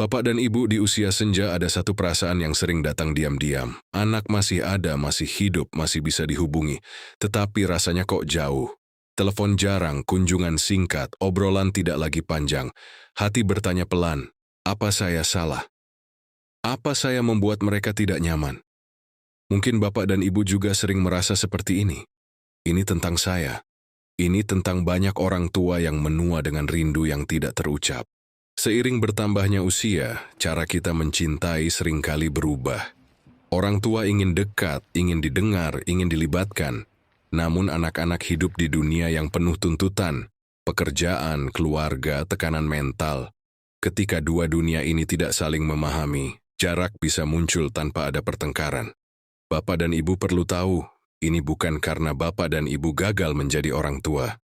Bapak dan Ibu, di usia senja ada satu perasaan yang sering datang diam-diam. Anak masih ada, masih hidup, masih bisa dihubungi. Tetapi rasanya kok jauh. Telepon jarang, kunjungan singkat, obrolan tidak lagi panjang. Hati bertanya pelan, apa saya salah? Apa saya membuat mereka tidak nyaman? Mungkin Bapak dan Ibu juga sering merasa seperti ini. Ini tentang saya. Ini tentang banyak orang tua yang menua dengan rindu yang tidak terucap. Seiring bertambahnya usia, cara kita mencintai seringkali berubah. Orang tua ingin dekat, ingin didengar, ingin dilibatkan. Namun anak-anak hidup di dunia yang penuh tuntutan, pekerjaan, keluarga, tekanan mental. Ketika dua dunia ini tidak saling memahami, jarak bisa muncul tanpa ada pertengkaran. Bapak dan Ibu perlu tahu, ini bukan karena Bapak dan Ibu gagal menjadi orang tua.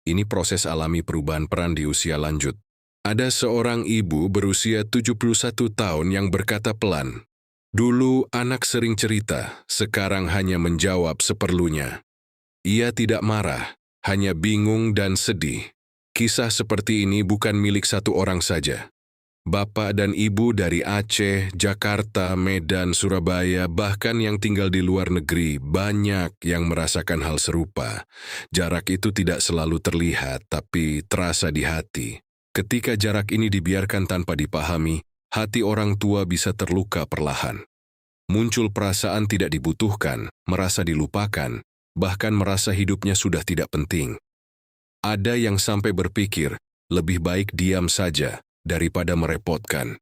Ini proses alami perubahan peran di usia lanjut. Ada seorang ibu berusia 71 tahun yang berkata pelan, "Dulu anak sering cerita, sekarang hanya menjawab seperlunya. Ia tidak marah, hanya bingung dan sedih. Kisah seperti ini bukan milik satu orang saja. Bapak dan Ibu dari Aceh, Jakarta, Medan, Surabaya, bahkan yang tinggal di luar negeri, banyak yang merasakan hal serupa. Jarak itu tidak selalu terlihat, tapi terasa di hati. Ketika jarak ini dibiarkan tanpa dipahami, hati orang tua bisa terluka perlahan. Muncul perasaan tidak dibutuhkan, merasa dilupakan, bahkan merasa hidupnya sudah tidak penting. Ada yang sampai berpikir, lebih baik diam saja daripada merepotkan.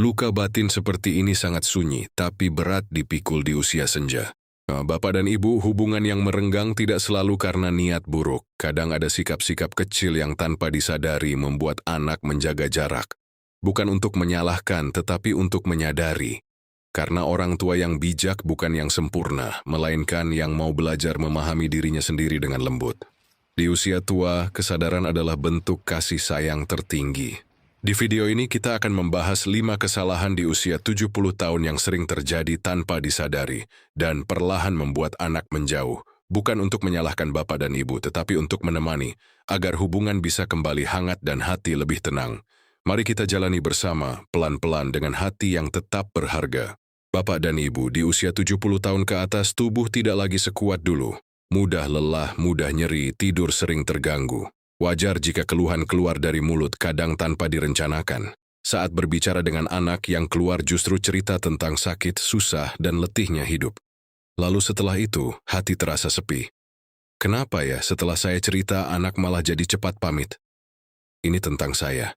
Luka batin seperti ini sangat sunyi, tapi berat dipikul di usia senja. Bapak dan Ibu, hubungan yang merenggang tidak selalu karena niat buruk. Kadang ada sikap-sikap kecil yang tanpa disadari membuat anak menjaga jarak. Bukan untuk menyalahkan, tetapi untuk menyadari. Karena orang tua yang bijak bukan yang sempurna, melainkan yang mau belajar memahami dirinya sendiri dengan lembut. Di usia tua, kesadaran adalah bentuk kasih sayang tertinggi. Di video ini kita akan membahas 5 kesalahan di usia 70 tahun yang sering terjadi tanpa disadari dan perlahan membuat anak menjauh, bukan untuk menyalahkan Bapak dan Ibu, tetapi untuk menemani, agar hubungan bisa kembali hangat dan hati lebih tenang. Mari kita jalani bersama, pelan-pelan dengan hati yang tetap berharga. Bapak dan Ibu, di usia 70 tahun ke atas, tubuh tidak lagi sekuat dulu. Mudah lelah, mudah nyeri, tidur sering terganggu. Wajar jika keluhan keluar dari mulut, kadang tanpa direncanakan. Saat berbicara dengan anak, yang keluar justru cerita tentang sakit, susah, dan letihnya hidup. Lalu setelah itu, hati terasa sepi. Kenapa ya setelah saya cerita, anak malah jadi cepat pamit? Ini tentang saya.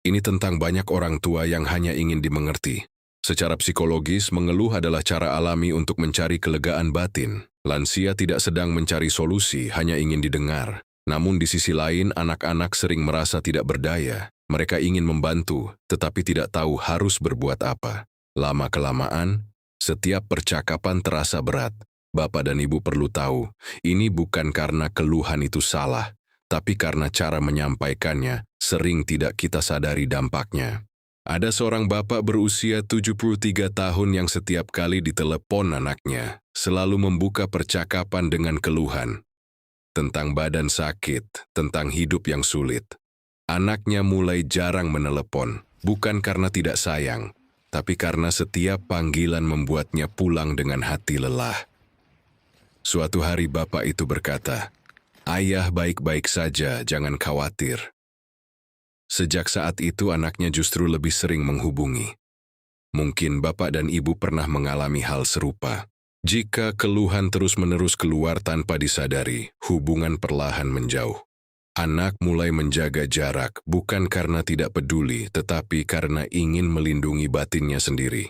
Ini tentang banyak orang tua yang hanya ingin dimengerti. Secara psikologis, mengeluh adalah cara alami untuk mencari kelegaan batin. Lansia tidak sedang mencari solusi, hanya ingin didengar. Namun di sisi lain, anak-anak sering merasa tidak berdaya. Mereka ingin membantu, tetapi tidak tahu harus berbuat apa. Lama-kelamaan, setiap percakapan terasa berat. Bapak dan Ibu perlu tahu, ini bukan karena keluhan itu salah, tapi karena cara menyampaikannya sering tidak kita sadari dampaknya. Ada seorang bapak berusia 73 tahun yang setiap kali ditelepon anaknya, selalu membuka percakapan dengan keluhan. Tentang badan sakit, tentang hidup yang sulit. Anaknya mulai jarang menelepon, bukan karena tidak sayang, tapi karena setiap panggilan membuatnya pulang dengan hati lelah. Suatu hari bapak itu berkata, "Ayah baik-baik saja, jangan khawatir." Sejak saat itu anaknya justru lebih sering menghubungi. Mungkin Bapak dan Ibu pernah mengalami hal serupa. Jika keluhan terus-menerus keluar tanpa disadari, hubungan perlahan menjauh. Anak mulai menjaga jarak bukan karena tidak peduli, tetapi karena ingin melindungi batinnya sendiri.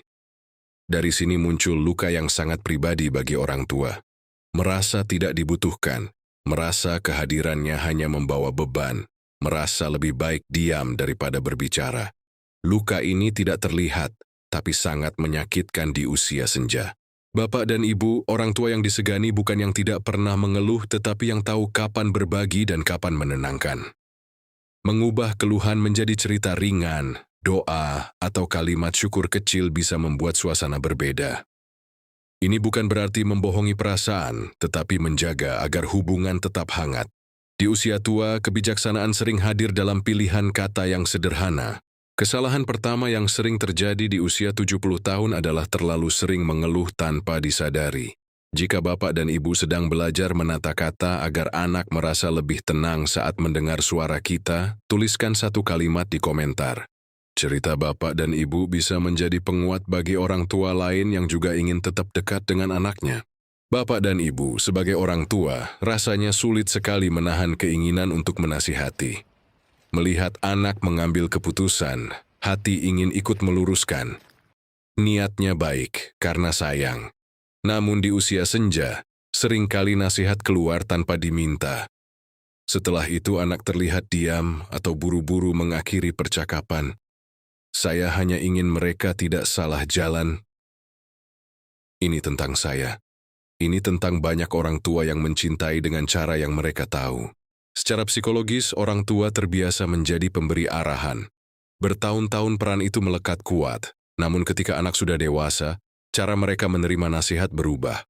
Dari sini muncul luka yang sangat pribadi bagi orang tua. Merasa tidak dibutuhkan, merasa kehadirannya hanya membawa beban, merasa lebih baik diam daripada berbicara. Luka ini tidak terlihat, tapi sangat menyakitkan di usia senja. Bapak dan Ibu, orang tua yang disegani bukan yang tidak pernah mengeluh, tetapi yang tahu kapan berbagi dan kapan menenangkan. Mengubah keluhan menjadi cerita ringan, doa, atau kalimat syukur kecil bisa membuat suasana berbeda. Ini bukan berarti membohongi perasaan, tetapi menjaga agar hubungan tetap hangat. Di usia tua, kebijaksanaan sering hadir dalam pilihan kata yang sederhana. Kesalahan pertama yang sering terjadi di usia 70 tahun adalah terlalu sering mengeluh tanpa disadari. Jika bapak dan ibu sedang belajar menata kata agar anak merasa lebih tenang saat mendengar suara kita, tuliskan satu kalimat di komentar. Cerita bapak dan ibu bisa menjadi penguat bagi orang tua lain yang juga ingin tetap dekat dengan anaknya. Bapak dan ibu sebagai orang tua rasanya sulit sekali menahan keinginan untuk menasihati. Melihat anak mengambil keputusan, hati ingin ikut meluruskan. Niatnya baik karena sayang. Namun di usia senja, seringkali nasihat keluar tanpa diminta. Setelah itu anak terlihat diam atau buru-buru mengakhiri percakapan. Saya hanya ingin mereka tidak salah jalan. Ini tentang saya. Ini tentang banyak orang tua yang mencintai dengan cara yang mereka tahu. Secara psikologis, orang tua terbiasa menjadi pemberi arahan. Bertahun-tahun peran itu melekat kuat, namun ketika anak sudah dewasa, cara mereka menerima nasihat berubah.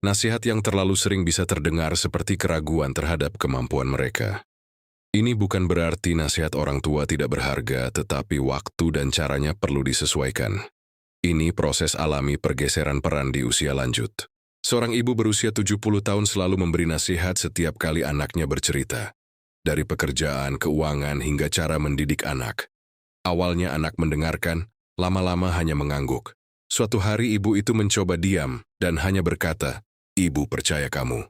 Nasihat yang terlalu sering bisa terdengar seperti keraguan terhadap kemampuan mereka. Ini bukan berarti nasihat orang tua tidak berharga, tetapi waktu dan caranya perlu disesuaikan. Ini proses alami pergeseran peran di usia lanjut. Seorang ibu berusia 70 tahun selalu memberi nasihat setiap kali anaknya bercerita. Dari pekerjaan, keuangan, hingga cara mendidik anak. Awalnya anak mendengarkan, lama-lama hanya mengangguk. Suatu hari ibu itu mencoba diam dan hanya berkata, "Ibu percaya kamu."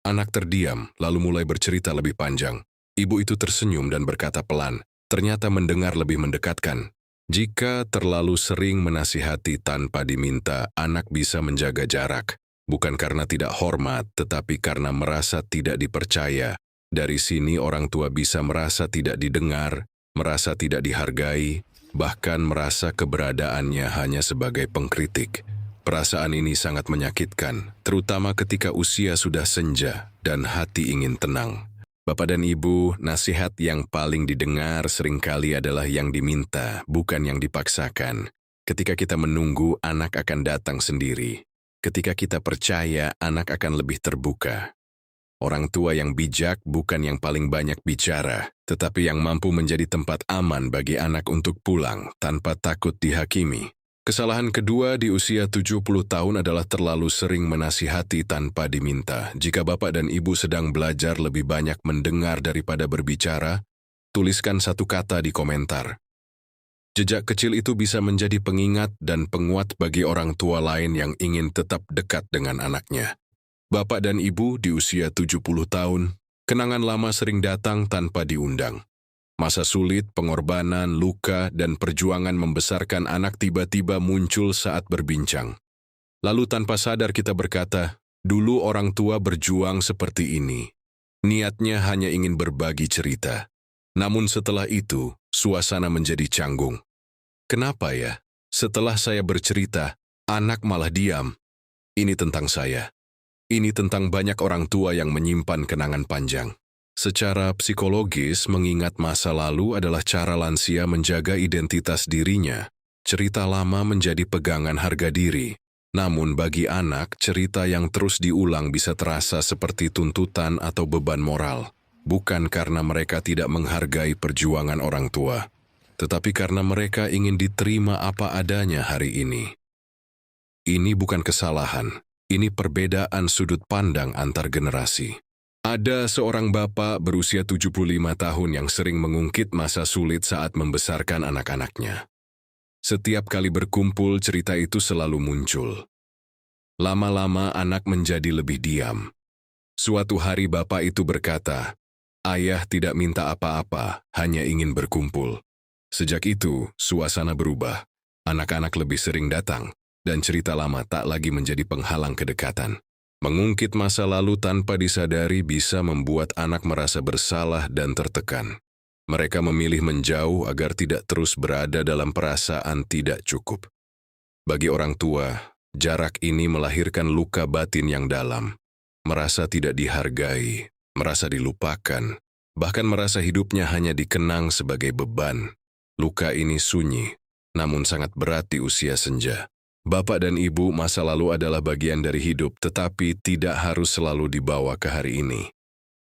Anak terdiam, lalu mulai bercerita lebih panjang. Ibu itu tersenyum dan berkata pelan, ternyata mendengar lebih mendekatkan. Jika terlalu sering menasihati tanpa diminta, anak bisa menjaga jarak. Bukan karena tidak hormat, tetapi karena merasa tidak dipercaya. Dari sini orang tua bisa merasa tidak didengar, merasa tidak dihargai, bahkan merasa keberadaannya hanya sebagai pengkritik. Perasaan ini sangat menyakitkan, terutama ketika usia sudah senja dan hati ingin tenang. Bapak dan Ibu, nasihat yang paling didengar seringkali adalah yang diminta, bukan yang dipaksakan. Ketika kita menunggu, anak akan datang sendiri. Ketika kita percaya, anak akan lebih terbuka. Orang tua yang bijak bukan yang paling banyak bicara, tetapi yang mampu menjadi tempat aman bagi anak untuk pulang tanpa takut dihakimi. Kesalahan kedua di usia 70 tahun adalah terlalu sering menasihati tanpa diminta. Jika bapak dan ibu sedang belajar lebih banyak mendengar daripada berbicara, tuliskan satu kata di komentar. Jejak kecil itu bisa menjadi pengingat dan penguat bagi orang tua lain yang ingin tetap dekat dengan anaknya. Bapak dan ibu di usia 70 tahun, kenangan lama sering datang tanpa diundang. Masa sulit, pengorbanan, luka, dan perjuangan membesarkan anak tiba-tiba muncul saat berbincang. Lalu tanpa sadar kita berkata, dulu orang tua berjuang seperti ini. Niatnya hanya ingin berbagi cerita. Namun setelah itu, suasana menjadi canggung. Kenapa ya? Setelah saya bercerita, anak malah diam. Ini tentang saya. Ini tentang banyak orang tua yang menyimpan kenangan panjang. Secara psikologis, mengingat masa lalu adalah cara lansia menjaga identitas dirinya. Cerita lama menjadi pegangan harga diri. Namun bagi anak, cerita yang terus diulang bisa terasa seperti tuntutan atau beban moral. Bukan karena mereka tidak menghargai perjuangan orang tua, tetapi karena mereka ingin diterima apa adanya hari ini. Ini bukan kesalahan. Ini perbedaan sudut pandang antar generasi. Ada seorang bapak berusia 75 tahun yang sering mengungkit masa sulit saat membesarkan anak-anaknya. Setiap kali berkumpul, cerita itu selalu muncul. Lama-lama anak menjadi lebih diam. Suatu hari bapak itu berkata, "Ayah tidak minta apa-apa, hanya ingin berkumpul." Sejak itu, suasana berubah. Anak-anak lebih sering datang. Dan cerita lama tak lagi menjadi penghalang kedekatan. Mengungkit masa lalu tanpa disadari bisa membuat anak merasa bersalah dan tertekan. Mereka memilih menjauh agar tidak terus berada dalam perasaan tidak cukup. Bagi orang tua, jarak ini melahirkan luka batin yang dalam. Merasa tidak dihargai, merasa dilupakan, bahkan merasa hidupnya hanya dikenang sebagai beban. Luka ini sunyi, namun sangat berat di usia senja. Bapak dan ibu, masa lalu adalah bagian dari hidup, tetapi tidak harus selalu dibawa ke hari ini.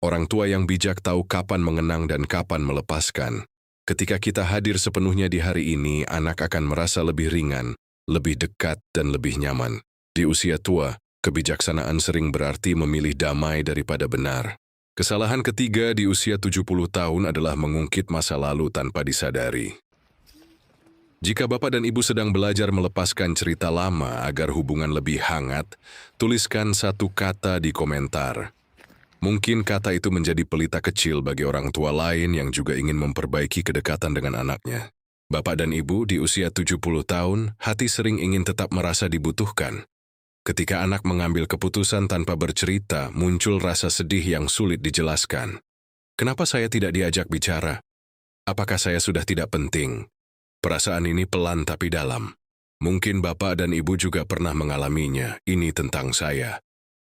Orang tua yang bijak tahu kapan mengenang dan kapan melepaskan. Ketika kita hadir sepenuhnya di hari ini, anak akan merasa lebih ringan, lebih dekat, dan lebih nyaman. Di usia tua, kebijaksanaan sering berarti memilih damai daripada benar. Kesalahan ketiga di usia 70 tahun adalah mengungkit masa lalu tanpa disadari. Jika Bapak dan Ibu sedang belajar melepaskan cerita lama agar hubungan lebih hangat, tuliskan satu kata di komentar. Mungkin kata itu menjadi pelita kecil bagi orang tua lain yang juga ingin memperbaiki kedekatan dengan anaknya. Bapak dan Ibu di usia 70 tahun, hati sering ingin tetap merasa dibutuhkan. Ketika anak mengambil keputusan tanpa bercerita, muncul rasa sedih yang sulit dijelaskan. Kenapa saya tidak diajak bicara? Apakah saya sudah tidak penting? Perasaan ini pelan tapi dalam. Mungkin Bapak dan Ibu juga pernah mengalaminya. Ini tentang saya.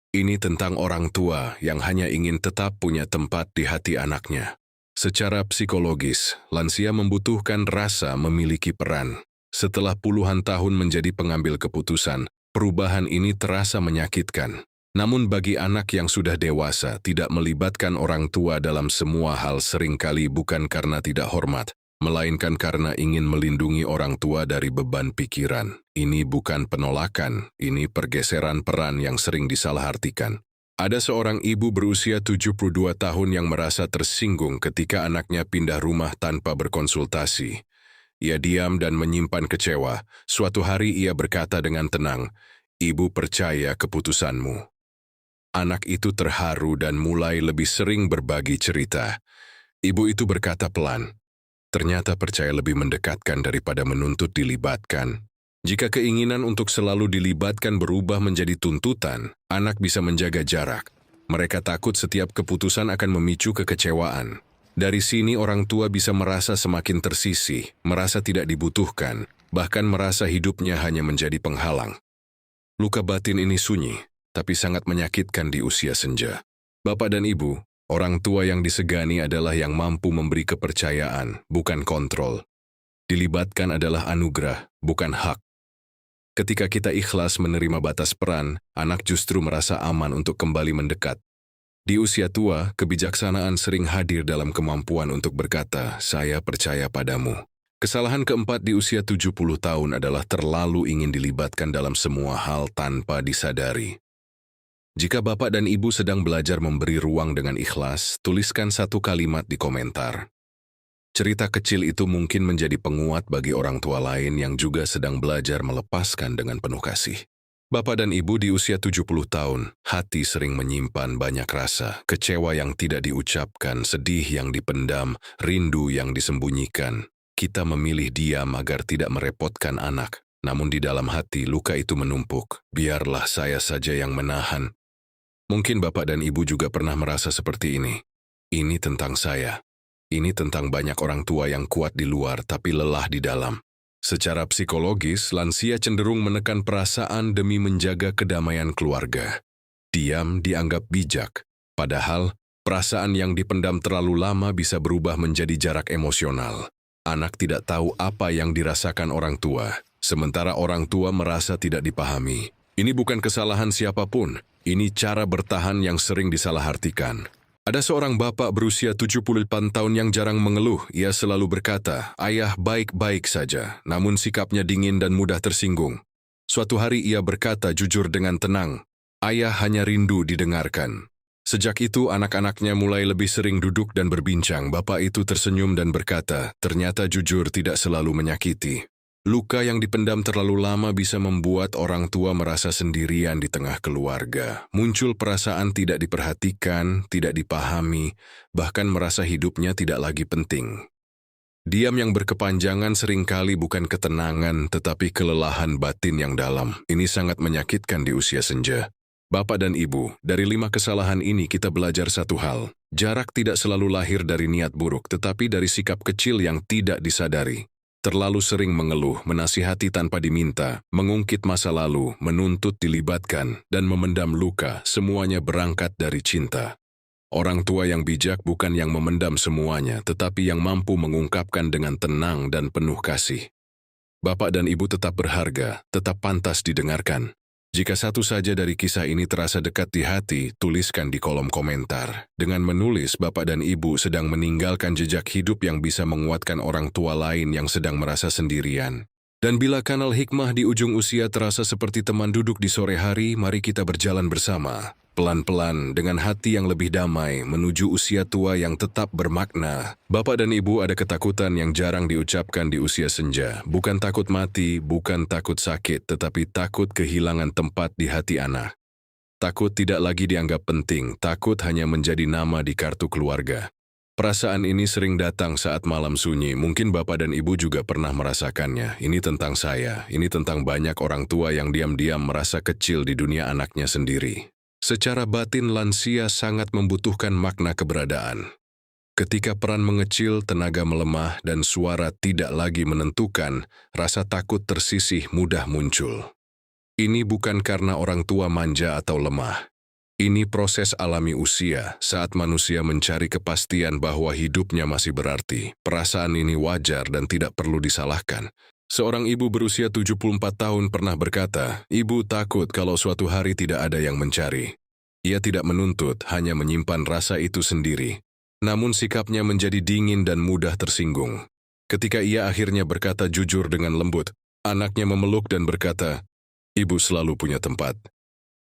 Ini tentang orang tua yang hanya ingin tetap punya tempat di hati anaknya. Secara psikologis, lansia membutuhkan rasa memiliki peran. Setelah puluhan tahun menjadi pengambil keputusan, perubahan ini terasa menyakitkan. Namun bagi anak yang sudah dewasa, tidak melibatkan orang tua dalam semua hal seringkali bukan karena tidak hormat, melainkan karena ingin melindungi orang tua dari beban pikiran. Ini bukan penolakan, ini pergeseran peran yang sering disalahartikan. Ada seorang ibu berusia 72 tahun yang merasa tersinggung ketika anaknya pindah rumah tanpa berkonsultasi. Ia diam dan menyimpan kecewa. Suatu hari ia berkata dengan tenang, "Ibu percaya keputusanmu." Anak itu terharu dan mulai lebih sering berbagi cerita. Ibu itu berkata pelan, "Ternyata percaya lebih mendekatkan daripada menuntut dilibatkan." Jika keinginan untuk selalu dilibatkan berubah menjadi tuntutan, anak bisa menjaga jarak. Mereka takut setiap keputusan akan memicu kekecewaan. Dari sini orang tua bisa merasa semakin tersisih, merasa tidak dibutuhkan, bahkan merasa hidupnya hanya menjadi penghalang. Luka batin ini sunyi, tapi sangat menyakitkan di usia senja. Bapak dan Ibu, orang tua yang disegani adalah yang mampu memberi kepercayaan, bukan kontrol. Dilibatkan adalah anugerah, bukan hak. Ketika kita ikhlas menerima batas peran, anak justru merasa aman untuk kembali mendekat. Di usia tua, kebijaksanaan sering hadir dalam kemampuan untuk berkata, "Saya percaya padamu." Kesalahan keempat di usia 70 tahun adalah terlalu ingin dilibatkan dalam semua hal tanpa disadari. Jika Bapak dan Ibu sedang belajar memberi ruang dengan ikhlas, tuliskan satu kalimat di komentar. Cerita kecil itu mungkin menjadi penguat bagi orang tua lain yang juga sedang belajar melepaskan dengan penuh kasih. Bapak dan Ibu di usia 70 tahun, hati sering menyimpan banyak rasa, kecewa yang tidak diucapkan, sedih yang dipendam, rindu yang disembunyikan. Kita memilih diam agar tidak merepotkan anak, namun di dalam hati luka itu menumpuk. Biarlah saya saja yang menahan. Mungkin Bapak dan Ibu juga pernah merasa seperti ini. Ini tentang saya. Ini tentang banyak orang tua yang kuat di luar tapi lelah di dalam. Secara psikologis, lansia cenderung menekan perasaan demi menjaga kedamaian keluarga. Diam dianggap bijak, padahal perasaan yang dipendam terlalu lama bisa berubah menjadi jarak emosional. Anak tidak tahu apa yang dirasakan orang tua, sementara orang tua merasa tidak dipahami. Ini bukan kesalahan siapapun, ini cara bertahan yang sering disalahartikan. Ada seorang bapak berusia 78 tahun yang jarang mengeluh. Ia selalu berkata, "Ayah baik-baik saja," namun sikapnya dingin dan mudah tersinggung. Suatu hari ia berkata jujur dengan tenang, "Ayah hanya rindu didengarkan." Sejak itu anak-anaknya mulai lebih sering duduk dan berbincang. Bapak itu tersenyum dan berkata, "Ternyata jujur tidak selalu menyakiti." Luka yang dipendam terlalu lama bisa membuat orang tua merasa sendirian di tengah keluarga. Muncul perasaan tidak diperhatikan, tidak dipahami, bahkan merasa hidupnya tidak lagi penting. Diam yang berkepanjangan seringkali bukan ketenangan, tetapi kelelahan batin yang dalam. Ini sangat menyakitkan di usia senja. Bapak dan Ibu, dari 5 kesalahan ini kita belajar satu hal. Jarak tidak selalu lahir dari niat buruk, tetapi dari sikap kecil yang tidak disadari. Terlalu sering mengeluh, menasihati tanpa diminta, mengungkit masa lalu, menuntut dilibatkan, dan memendam luka, semuanya berangkat dari cinta. Orang tua yang bijak bukan yang memendam semuanya, tetapi yang mampu mengungkapkan dengan tenang dan penuh kasih. Bapak dan Ibu tetap berharga, tetap pantas didengarkan. Jika satu saja dari kisah ini terasa dekat di hati, tuliskan di kolom komentar. Dengan menulis, Bapak dan Ibu sedang meninggalkan jejak hidup yang bisa menguatkan orang tua lain yang sedang merasa sendirian. Dan bila kanal hikmah di ujung usia terasa seperti teman duduk di sore hari, mari kita berjalan bersama. Pelan-pelan, dengan hati yang lebih damai, menuju usia tua yang tetap bermakna. Bapak dan Ibu, ada ketakutan yang jarang diucapkan di usia senja. Bukan takut mati, bukan takut sakit, tetapi takut kehilangan tempat di hati anak. Takut tidak lagi dianggap penting, takut hanya menjadi nama di kartu keluarga. Perasaan ini sering datang saat malam sunyi. Mungkin Bapak dan Ibu juga pernah merasakannya. Ini tentang saya, ini tentang banyak orang tua yang diam-diam merasa kecil di dunia anaknya sendiri. Secara batin, lansia sangat membutuhkan makna keberadaan. Ketika peran mengecil, tenaga melemah, dan suara tidak lagi menentukan, rasa takut tersisih mudah muncul. Ini bukan karena orang tua manja atau lemah. Ini proses alami usia, saat manusia mencari kepastian bahwa hidupnya masih berarti. Perasaan ini wajar dan tidak perlu disalahkan. Seorang ibu berusia 74 tahun pernah berkata, "Ibu takut kalau suatu hari tidak ada yang mencari." Ia tidak menuntut, hanya menyimpan rasa itu sendiri. Namun sikapnya menjadi dingin dan mudah tersinggung. Ketika ia akhirnya berkata jujur dengan lembut, anaknya memeluk dan berkata, "Ibu selalu punya tempat."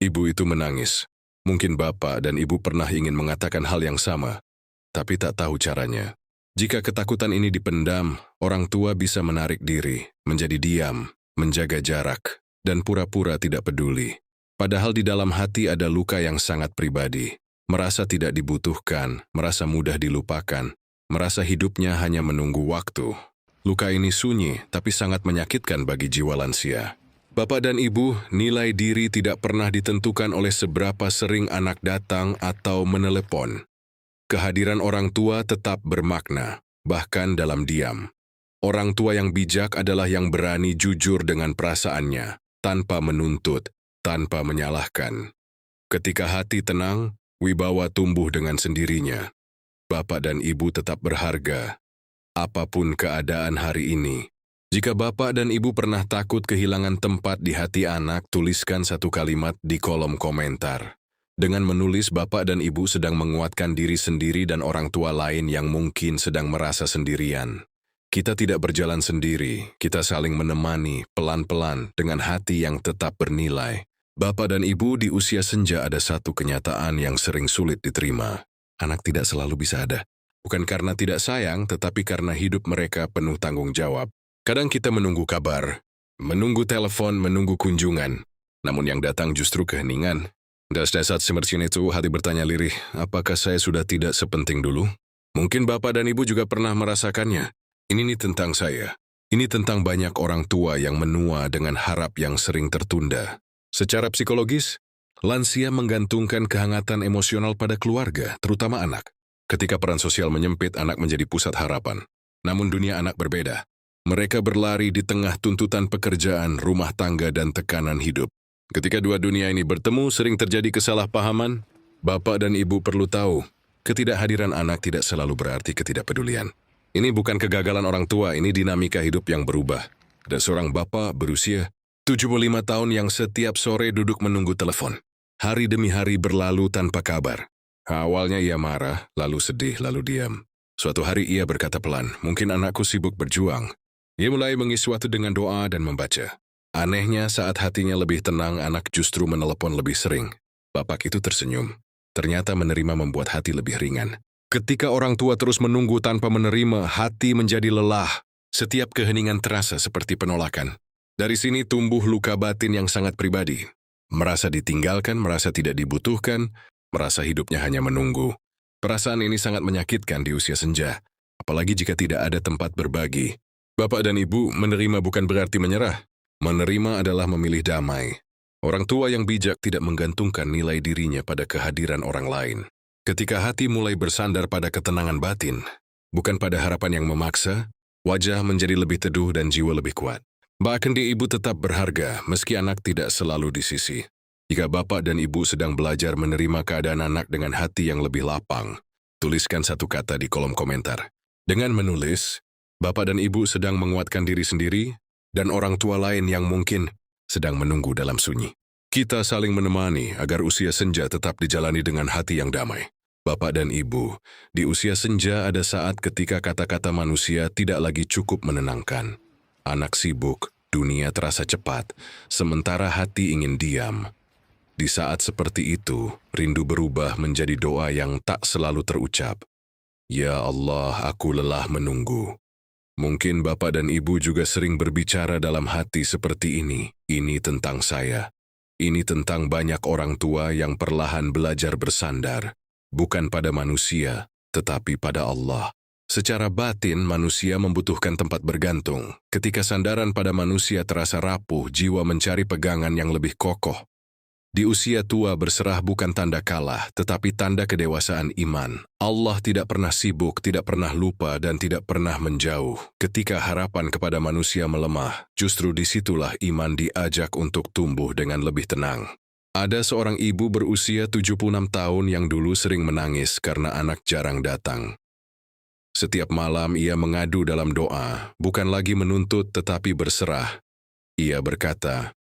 Ibu itu menangis. Mungkin Bapak dan Ibu pernah ingin mengatakan hal yang sama, tapi tak tahu caranya. Jika ketakutan ini dipendam, orang tua bisa menarik diri, menjadi diam, menjaga jarak, dan pura-pura tidak peduli. Padahal di dalam hati ada luka yang sangat pribadi, merasa tidak dibutuhkan, merasa mudah dilupakan, merasa hidupnya hanya menunggu waktu. Luka ini sunyi, tapi sangat menyakitkan bagi jiwa lansia. Bapak dan Ibu, nilai diri tidak pernah ditentukan oleh seberapa sering anak datang atau menelepon. Kehadiran orang tua tetap bermakna, bahkan dalam diam. Orang tua yang bijak adalah yang berani jujur dengan perasaannya, tanpa menuntut, tanpa menyalahkan. Ketika hati tenang, wibawa tumbuh dengan sendirinya. Bapak dan Ibu tetap berharga, apapun keadaan hari ini. Jika Bapak dan Ibu pernah takut kehilangan tempat di hati anak, tuliskan satu kalimat di kolom komentar. Dengan menulis, Bapak dan Ibu sedang menguatkan diri sendiri dan orang tua lain yang mungkin sedang merasa sendirian. Kita tidak berjalan sendiri, kita saling menemani, pelan-pelan, dengan hati yang tetap bernilai. Bapak dan Ibu, di usia senja ada satu kenyataan yang sering sulit diterima. Anak tidak selalu bisa ada. Bukan karena tidak sayang, tetapi karena hidup mereka penuh tanggung jawab. Kadang kita menunggu kabar, menunggu telepon, menunggu kunjungan. Namun yang datang justru keheningan. Dan saat semersin itu, hati bertanya lirih, apakah saya sudah tidak sepenting dulu? Mungkin Bapak dan Ibu juga pernah merasakannya. Ini nih tentang saya. Ini tentang banyak orang tua yang menua dengan harap yang sering tertunda. Secara psikologis, lansia menggantungkan kehangatan emosional pada keluarga, terutama anak. Ketika peran sosial menyempit, anak menjadi pusat harapan. Namun dunia anak berbeda. Mereka berlari di tengah tuntutan pekerjaan, rumah tangga, dan tekanan hidup. Ketika dua dunia ini bertemu, sering terjadi kesalahpahaman. Bapak dan Ibu perlu tahu, ketidakhadiran anak tidak selalu berarti ketidakpedulian. Ini bukan kegagalan orang tua, ini dinamika hidup yang berubah. Ada seorang bapak berusia 75 tahun yang setiap sore duduk menunggu telepon. Hari demi hari berlalu tanpa kabar. Awalnya ia marah, lalu sedih, lalu diam. Suatu hari ia berkata pelan, mungkin anakku sibuk berjuang. Ia mulai mengisi waktu dengan doa dan membaca. Anehnya, saat hatinya lebih tenang, anak justru menelepon lebih sering. Bapak itu tersenyum. Ternyata menerima membuat hati lebih ringan. Ketika orang tua terus menunggu tanpa menerima, hati menjadi lelah. Setiap keheningan terasa seperti penolakan. Dari sini tumbuh luka batin yang sangat pribadi. Merasa ditinggalkan, merasa tidak dibutuhkan, merasa hidupnya hanya menunggu. Perasaan ini sangat menyakitkan di usia senja, apalagi jika tidak ada tempat berbagi. Bapak dan Ibu, menerima bukan berarti menyerah. Menerima adalah memilih damai. Orang tua yang bijak tidak menggantungkan nilai dirinya pada kehadiran orang lain. Ketika hati mulai bersandar pada ketenangan batin, bukan pada harapan yang memaksa, wajah menjadi lebih teduh dan jiwa lebih kuat. Bahkan di Ibu tetap berharga, meski anak tidak selalu di sisi. Jika Bapak dan Ibu sedang belajar menerima keadaan anak dengan hati yang lebih lapang, tuliskan satu kata di kolom komentar. Dengan menulis, Bapak dan Ibu sedang menguatkan diri sendiri, dan orang tua lain yang mungkin sedang menunggu dalam sunyi. Kita saling menemani agar usia senja tetap dijalani dengan hati yang damai. Bapak dan Ibu, di usia senja ada saat ketika kata-kata manusia tidak lagi cukup menenangkan. Anak sibuk, dunia terasa cepat, sementara hati ingin diam. Di saat seperti itu, rindu berubah menjadi doa yang tak selalu terucap. Ya Allah, aku lelah menunggu. Mungkin Bapak dan Ibu juga sering berbicara dalam hati seperti ini. Ini tentang saya. Ini tentang banyak orang tua yang perlahan belajar bersandar, bukan pada manusia, tetapi pada Allah. Secara batin, manusia membutuhkan tempat bergantung. Ketika sandaran pada manusia terasa rapuh, jiwa mencari pegangan yang lebih kokoh. Di usia tua berserah bukan tanda kalah, tetapi tanda kedewasaan iman. Allah tidak pernah sibuk, tidak pernah lupa, dan tidak pernah menjauh. Ketika harapan kepada manusia melemah, justru disitulah iman diajak untuk tumbuh dengan lebih tenang. Ada seorang ibu berusia 76 tahun yang dulu sering menangis karena anak jarang datang. Setiap malam ia mengadu dalam doa, bukan lagi menuntut tetapi berserah. Ia berkata,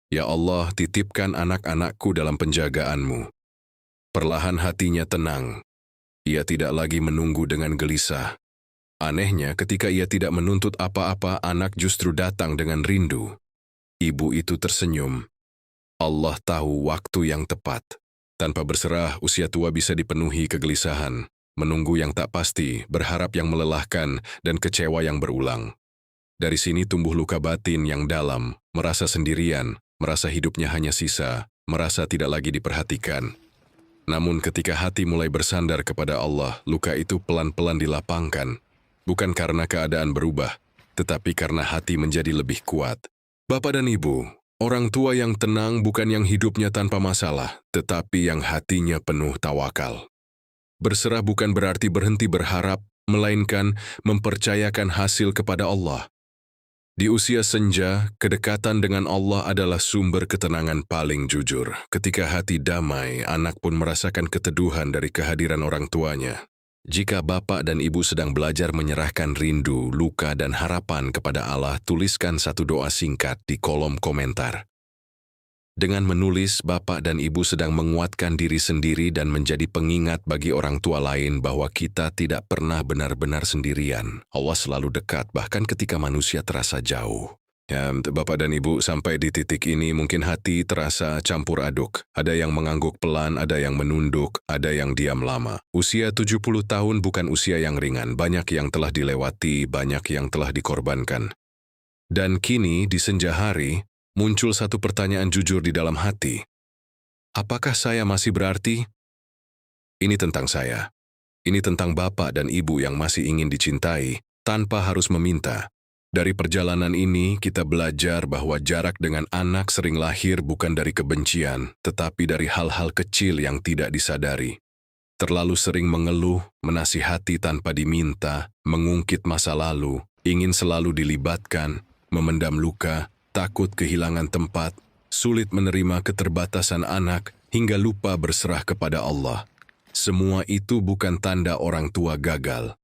"Ya Allah, titipkan anak-anakku dalam penjagaanmu." Perlahan hatinya tenang. Ia tidak lagi menunggu dengan gelisah. Anehnya, ketika ia tidak menuntut apa-apa, anak justru datang dengan rindu. Ibu itu tersenyum. Allah tahu waktu yang tepat. Tanpa berserah, usia tua bisa dipenuhi kegelisahan. Menunggu yang tak pasti, berharap yang melelahkan, dan kecewa yang berulang. Dari sini tumbuh luka batin yang dalam, merasa sendirian, merasa hidupnya hanya sisa, merasa tidak lagi diperhatikan. Namun ketika hati mulai bersandar kepada Allah, luka itu pelan-pelan dilapangkan. Bukan karena keadaan berubah, tetapi karena hati menjadi lebih kuat. Bapak dan Ibu, orang tua yang tenang bukan yang hidupnya tanpa masalah, tetapi yang hatinya penuh tawakal. Berserah bukan berarti berhenti berharap, melainkan mempercayakan hasil kepada Allah. Di usia senja, kedekatan dengan Allah adalah sumber ketenangan paling jujur. Ketika hati damai, anak pun merasakan keteduhan dari kehadiran orang tuanya. Jika Bapak dan Ibu sedang belajar menyerahkan rindu, luka, dan harapan kepada Allah, tuliskan satu doa singkat di kolom komentar. Dengan menulis, Bapak dan Ibu sedang menguatkan diri sendiri dan menjadi pengingat bagi orang tua lain bahwa kita tidak pernah benar-benar sendirian. Allah selalu dekat, bahkan ketika manusia terasa jauh. Ya, Bapak dan Ibu, sampai di titik ini mungkin hati terasa campur aduk. Ada yang mengangguk pelan, ada yang menunduk, ada yang diam lama. Usia 70 tahun bukan usia yang ringan. Banyak yang telah dilewati, banyak yang telah dikorbankan. Dan kini, di senja hari, muncul satu pertanyaan jujur di dalam hati. Apakah saya masih berarti? Ini tentang saya. Ini tentang Bapak dan Ibu yang masih ingin dicintai, tanpa harus meminta. Dari perjalanan ini, kita belajar bahwa jarak dengan anak sering lahir bukan dari kebencian, tetapi dari hal-hal kecil yang tidak disadari. Terlalu sering mengeluh, menasihati tanpa diminta, mengungkit masa lalu, ingin selalu dilibatkan, memendam luka, takut kehilangan tempat, sulit menerima keterbatasan anak, hingga lupa berserah kepada Allah. Semua itu bukan tanda orang tua gagal.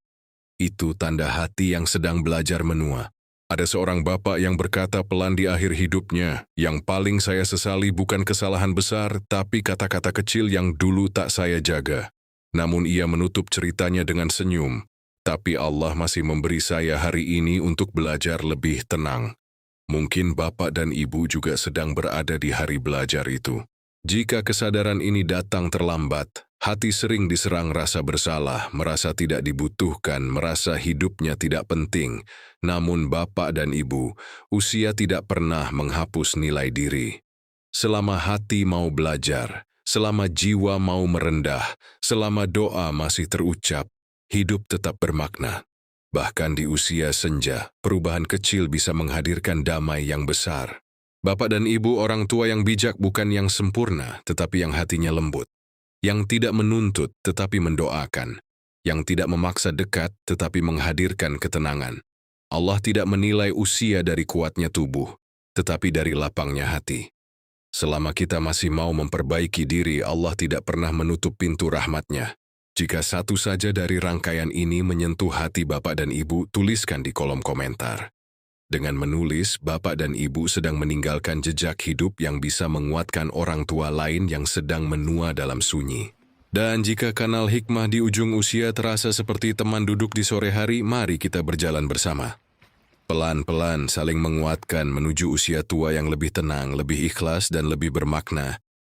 Itu tanda hati yang sedang belajar menua. Ada seorang bapak yang berkata pelan di akhir hidupnya, "Yang paling saya sesali bukan kesalahan besar, tapi kata-kata kecil yang dulu tak saya jaga." Namun ia menutup ceritanya dengan senyum. "Tapi Allah masih memberi saya hari ini untuk belajar lebih tenang." Mungkin Bapak dan Ibu juga sedang berada di hari belajar itu. Jika kesadaran ini datang terlambat, hati sering diserang rasa bersalah, merasa tidak dibutuhkan, merasa hidupnya tidak penting. Namun Bapak dan Ibu, usia tidak pernah menghapus nilai diri. Selama hati mau belajar, selama jiwa mau merendah, selama doa masih terucap, hidup tetap bermakna. Bahkan di usia senja, perubahan kecil bisa menghadirkan damai yang besar. Bapak dan Ibu, orang tua yang bijak bukan yang sempurna, tetapi yang hatinya lembut. Yang tidak menuntut, tetapi mendoakan. Yang tidak memaksa dekat, tetapi menghadirkan ketenangan. Allah tidak menilai usia dari kuatnya tubuh, tetapi dari lapangnya hati. Selama kita masih mau memperbaiki diri, Allah tidak pernah menutup pintu rahmat-Nya. Jika satu saja dari rangkaian ini menyentuh hati Bapak dan Ibu, tuliskan di kolom komentar. Dengan menulis, bapak dan ibu sedang meninggalkan jejak hidup yang bisa menguatkan orang tua lain yang sedang menua dalam sunyi. Dan jika kanal hikmah di ujung usia terasa seperti teman duduk di sore hari, mari kita berjalan bersama. Pelan-pelan saling menguatkan menuju usia tua yang lebih tenang, lebih ikhlas, dan lebih bermakna.